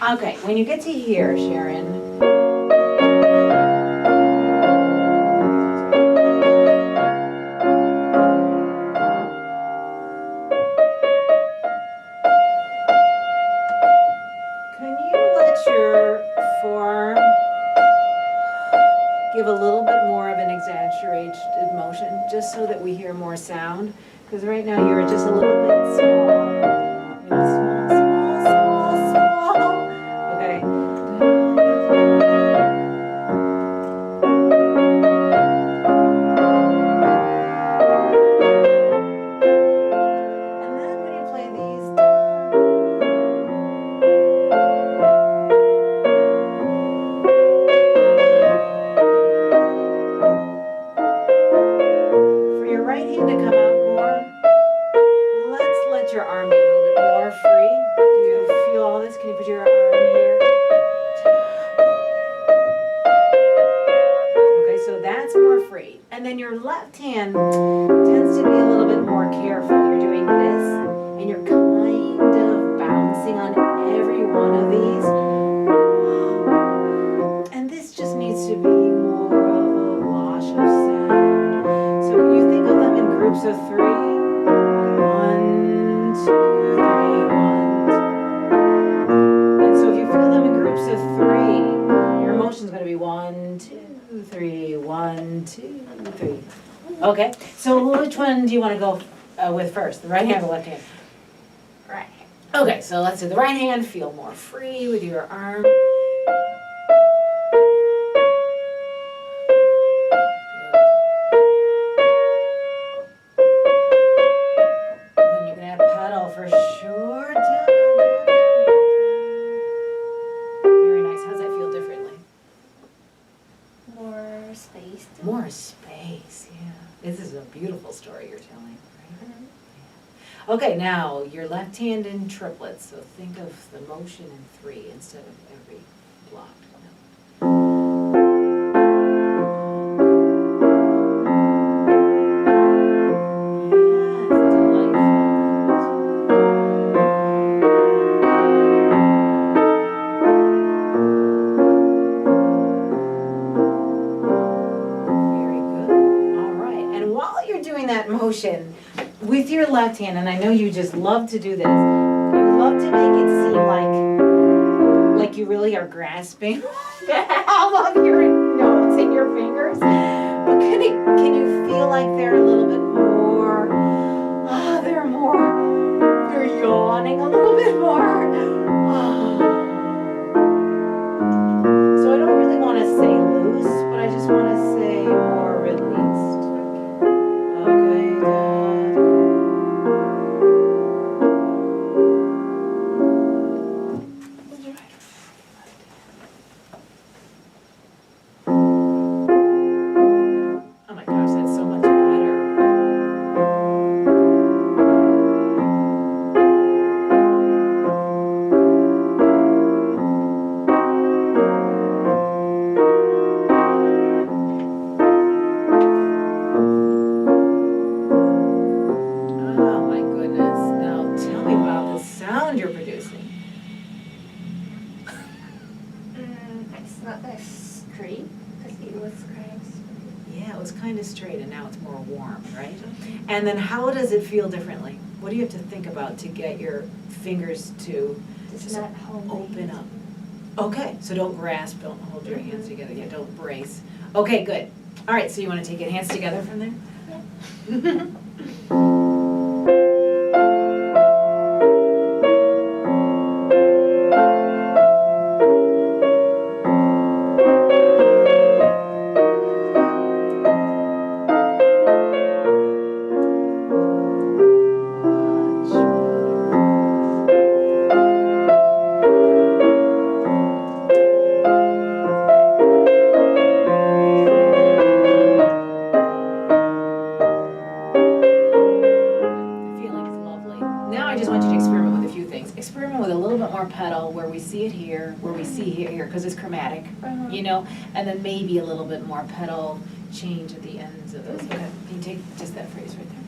Okay, when you get to here, Sharon. Can you let your form give a little bit more of an exaggerated motion, just so that we hear more sound? Because right now you're just a little bit small. You know, small. Okay. And then when you play these, for your right hand to come out more, let's let your arm be a little bit more free. Do you feel all this? Can you put your arm here? Okay, so that's more free. And then your left hand tends to be a little bit more careful. You're doing this, and you're kind of bouncing on every one of these. And this just needs to be more of a wash of sound. So you think of them in groups of 3. 1, 2, 3, 1. And so if you feel them in groups of 3, your motion's going to be 1, 2, 3, 1, 2, 3. Okay, so which one do you want to go with first? The right hand or the left hand? Right. Okay, so let's do the right hand. Feel more free with your arm. And you can add pedal for sure. Very nice. How's that feel differently? More space. More space, yeah. This is a beautiful story you're telling, right? Yeah. Okay, now your left hand in triplets. So think of the motion in 3 instead of every block. Yes, very good. All right. And while you're doing that motion with your left hand, and I know you just love to do this, you love to make it seem like you really are grasping all of your notes in your fingers. But can you feel like they're a little bit more, they're yawning a little bit more. So I don't really want to say loose, but I just want to say more released. Okay, oh my gosh, that's so much better. Oh my goodness. Now tell me about the sound you're producing. It's not as straight because it was kind of straight. Yeah, it was kind of straight and now it's more warm, right? And then how does it feel differently? What do you have to think about to get your fingers to It's just not holding. open up? Okay, so don't grasp, don't hold your hands together, yeah, don't brace. Okay, good. All right, so you want to take your hands together from there? Yeah. Experiment with a little bit more pedal where we see it here, where we see here, because it's chromatic, you know, and then maybe a little bit more pedal change at the ends of those. Okay, can you take just that phrase right there?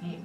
Hey.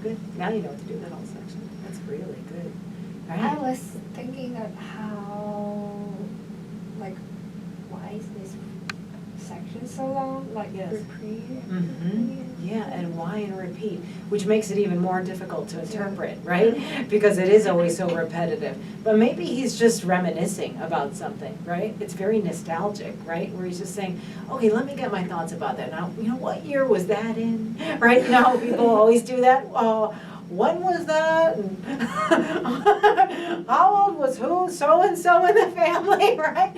good. Now you know what to do with that whole section. That's really good. All I right. was thinking of how, like, why is this section so long? Like, Yes. repeat. Yeah, and why and repeat, which makes it even more difficult to interpret, right? Because it is always so repetitive. But maybe he's just reminiscing about something, right? It's very nostalgic, right? Where he's just saying, okay, let me get my thoughts about that. Now, you know, what year was that in? Right? You know how people always do that? When was that? And how old was who? So-and-so in the family, right?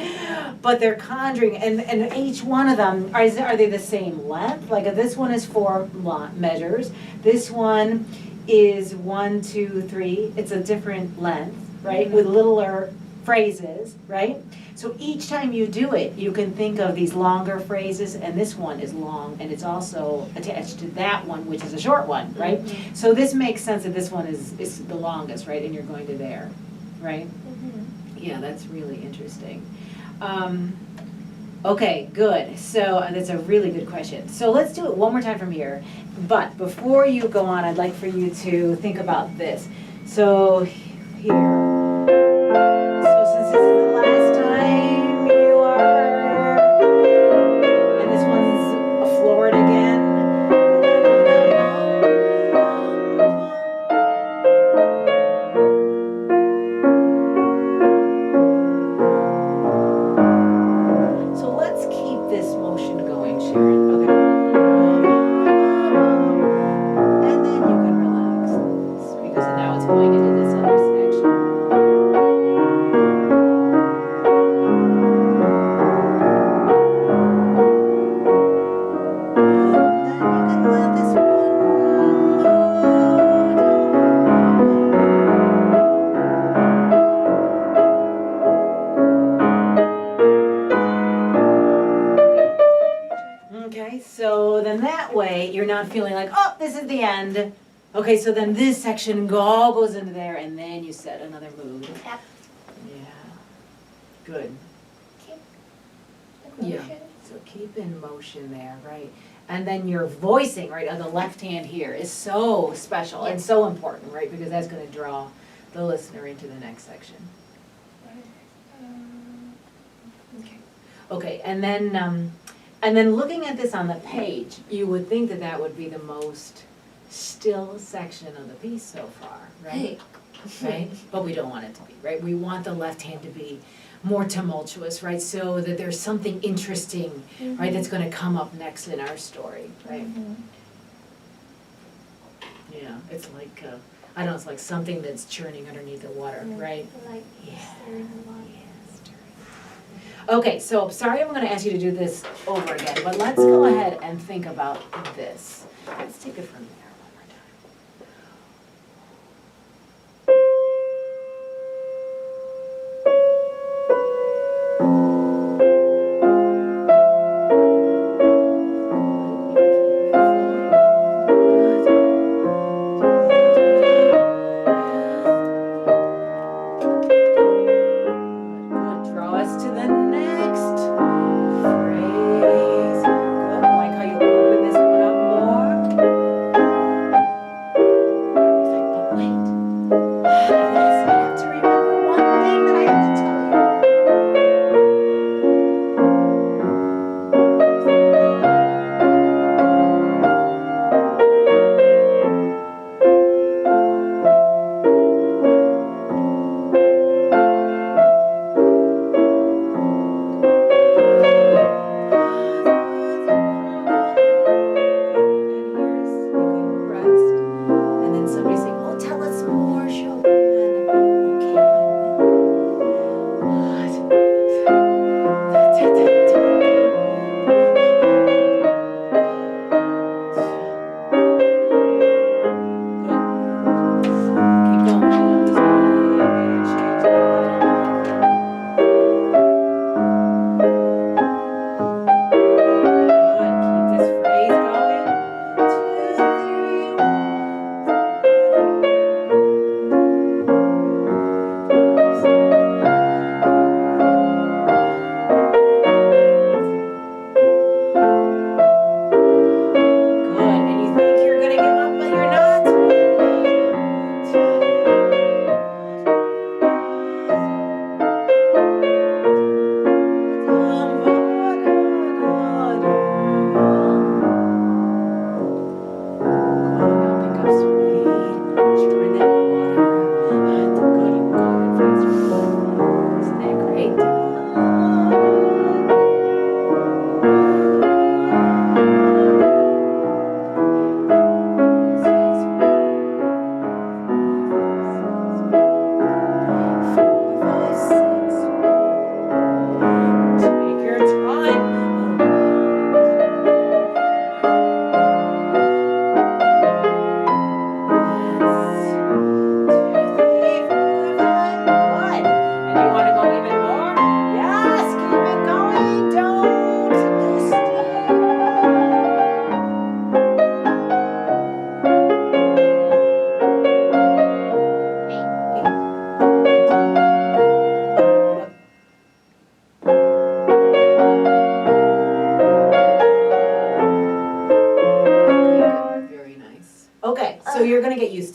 But they're conjuring, and each one of them, are they the same length? Like this one is 4 measures. This one is 1, 2, 3. It's a different length, right? With littler phrases, right? So each time you do it, you can think of these longer phrases, and this one is long, and it's also attached to that one, which is a short one, right? So this makes sense that this one is the longest, right? And you're going to there, right? Yeah, that's really interesting. Okay, good. So that's a really good question. So let's do it one more time from here. But before you go on, I'd like for you to think about this. So here. So since this is the last time you are, and this one's a florid again. So let's keep this motion going, Sharon. Okay. And then you can relax, because now it's going into this other section. Okay, so then that way you're not feeling like, oh, this is the end. Okay, so then this section all goes into there, and then you set another mood. Yep. Yeah, good. Keep the Yeah. motion. So keep in motion there, right? And then your voicing, right, on the left hand here is so special and so important, right? Because that's going to draw the listener into the next section. Okay. Okay, and then looking at this on the page, you would think that that would be the most still section of the piece so far, right? Right? But we don't want it to be, right? We want the left hand to be more tumultuous, right? So that there's something interesting, right, that's going to come up next in our story, right? Yeah, it's like, I don't know, it's like something that's churning underneath the water, right? Like stirring the water. Okay, so sorry I'm going to ask you to do this over again, but let's go ahead and think about this. Let's take it from there one more time. Good. Draw us to the next phrase. Good. I like how you open this one up more.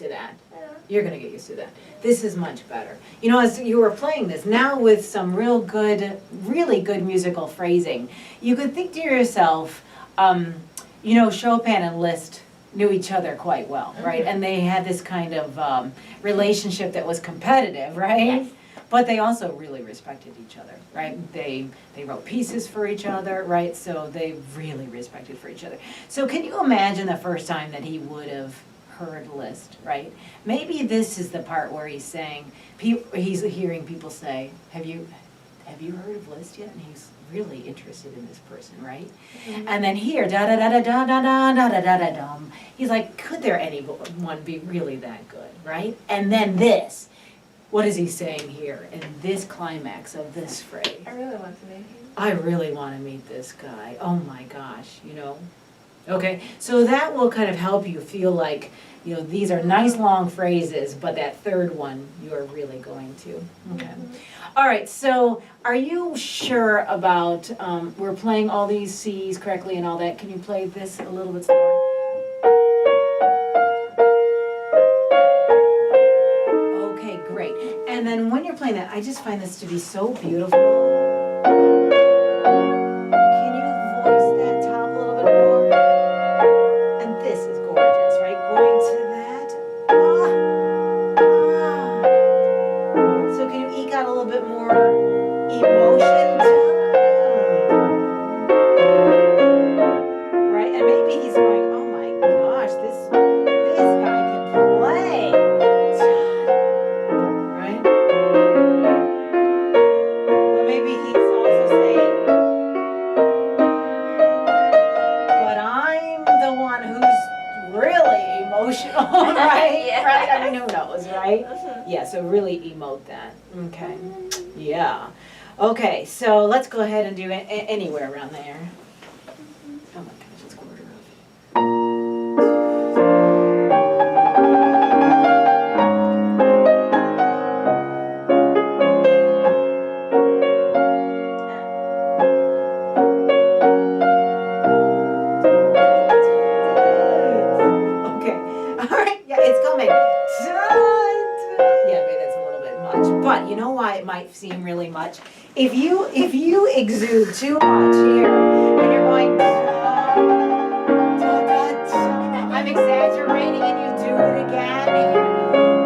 to that. Yeah. You're gonna get used to that. This is much better. You know, as you were playing this, now with some really good musical phrasing, you could think to yourself, you know, Chopin and Liszt knew each other quite well, right? And they had this kind of relationship that was competitive, right? Yes. But they also really respected each other, right? They wrote pieces for each other, right? So they really respected for each other. So can you imagine the first time that he would have heard Liszt, right? Maybe this is the part where he's saying, he's hearing people say, have you heard of Liszt yet? And he's really interested in this person, right? Mhm. And then here, da da da da da da da da da da da dum. He's like, could there anyone be really that good, right? And then this. What is he saying here in this climax of this phrase? I really want to meet him. I really want to meet this guy. Oh my gosh, you know? Okay, so that will kind of help you feel like, you know, these are nice long phrases, but that third one you're really going to. Okay. All right, so are you sure about, we're playing all these C's correctly and all that. Can you play this a little bit slower? Okay, great. And then when you're playing that, I just find this to be so beautiful. Can you voice that top a little bit more? And this is gorgeous, right? Going to that. So can you eke out a little bit more emotion to right? And maybe he's going, oh my gosh, this guy can play. Right? Or maybe he's also saying, but I'm the one who's really emotional, right? Yeah. Right? I mean, who knows, right? Mhm. Yeah, so really emote that. Okay. Yeah. Okay, so let's go ahead and do anywhere around there. Oh my gosh, it's quarter of. Okay, all right, yeah, it's coming. Yeah, maybe that's a little bit much, but you know why it might seem really much? If you exude too much here, and you're going, I'm exaggerating, and you do it again here,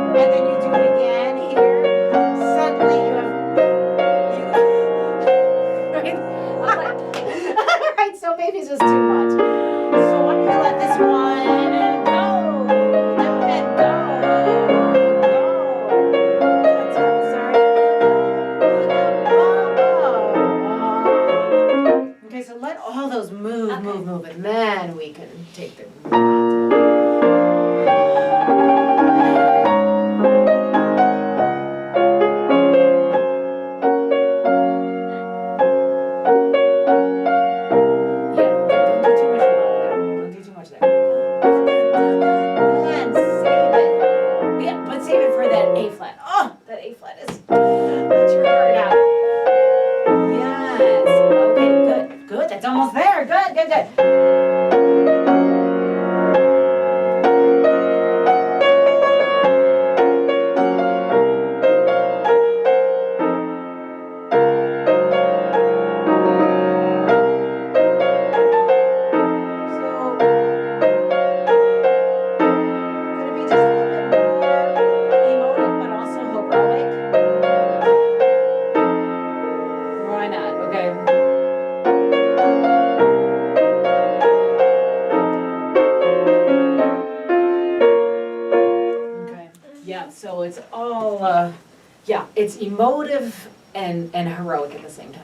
and then you do it again here, suddenly you have, right, so maybe it's just too much. So when you let this one go, and go. Okay, so let all those move, Okay. move, and then we can take the. Don't do too much there. And save it. Yeah, but save it for that A flat. Oh, that A flat is. Let your heart out. Yes. Okay, good. Good. That's almost there. Good, good, good. So, could it be just a little bit more emotive, but also heroic? Why not? Okay. Okay. Yeah, so it's all, yeah, it's emotive and heroic at the same time.